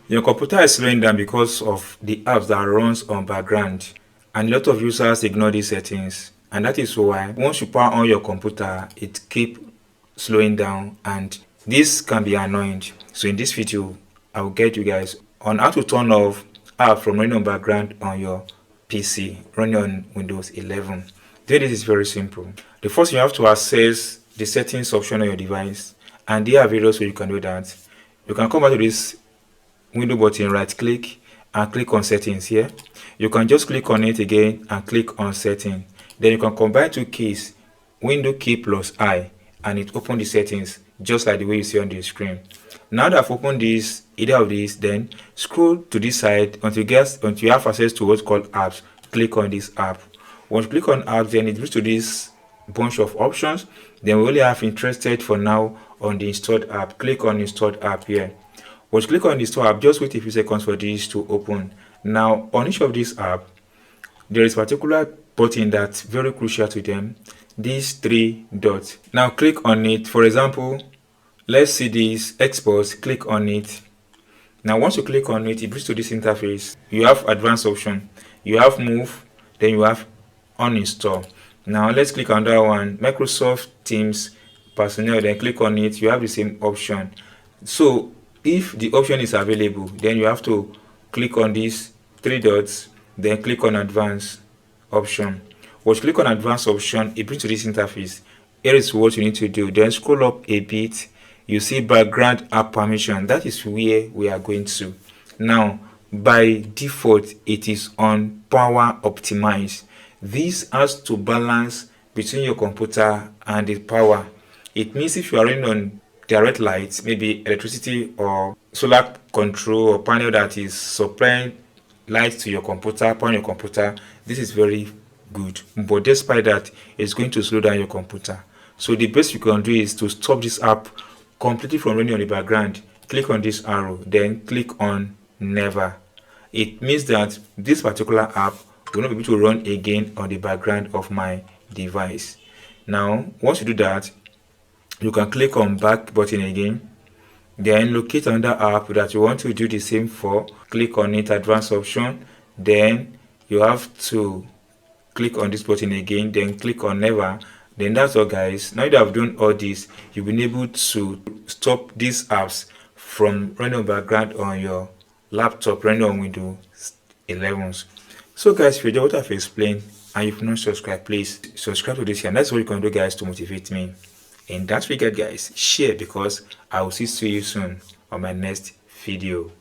Your computer is slowing down because of the apps that runs on background, and a lot of users ignore these settings, and that is why once you power on your computer it keep slowing down, and this can be annoying. So in this video I will get you guys on how to turn off app from running on background on your PC running on Windows 11. Then this is very simple. The first, you have to access the settings option on your device, and there are various ways you can do that. You can come back to this window button, right click and click on settings here. You can just click on it again and click on setting. Then you can combine two keys, window key plus I, and it opens the settings just like the way you see on the screen. Now that I've opened this, either of these, then scroll to this side until you have access to what's called apps. Click on this app. Once you click on apps, then it brings to this bunch of options. Then we only have interested for now on the installed app. Click on installed app here. Once you click on the store app, just wait a few seconds for this to open. Now on each of these app, there is a particular button that's very crucial to them, these three dots. Now click on it. For example, let's see this export. Click on it. Now once you click on it, it brings to this interface. You have advanced option, you have move, then you have uninstall. Now let's click on that one, Microsoft Teams personnel. Then click on it. You have the same option. So if the option is available, then you have to click on these three dots, then click on advanced option. Once you click on advanced option, it brings to this interface. Here is what you need to do. Then scroll up a bit, you see background app permission. That is where we are going to. Now by default it is on power optimized. This has to balance between your computer and the power. It means if you are running on direct lights, maybe electricity or solar control or panel that is supplying light to your computer, powering your computer, this is very good. But despite that, it's going to slow down your computer. So the best you can do is to stop this app completely from running on the background. Click on this arrow, then click on never. It means that this particular app will not be able to run again on the background of my device. Now once you do that, you can click on back button again, then locate another app that you want to do the same for. Click on it, advanced option, then you have to click on this button again, then click on never. Then that's all guys. Now that I've done all this, you'll be able to stop these apps from running on background on your laptop running on Windows 11. So guys, if you enjoyed what I've explained and you've not subscribed, please subscribe to this channel. That's what you can do guys to motivate me. And don't forget guys, share, because I will see you soon on my next video.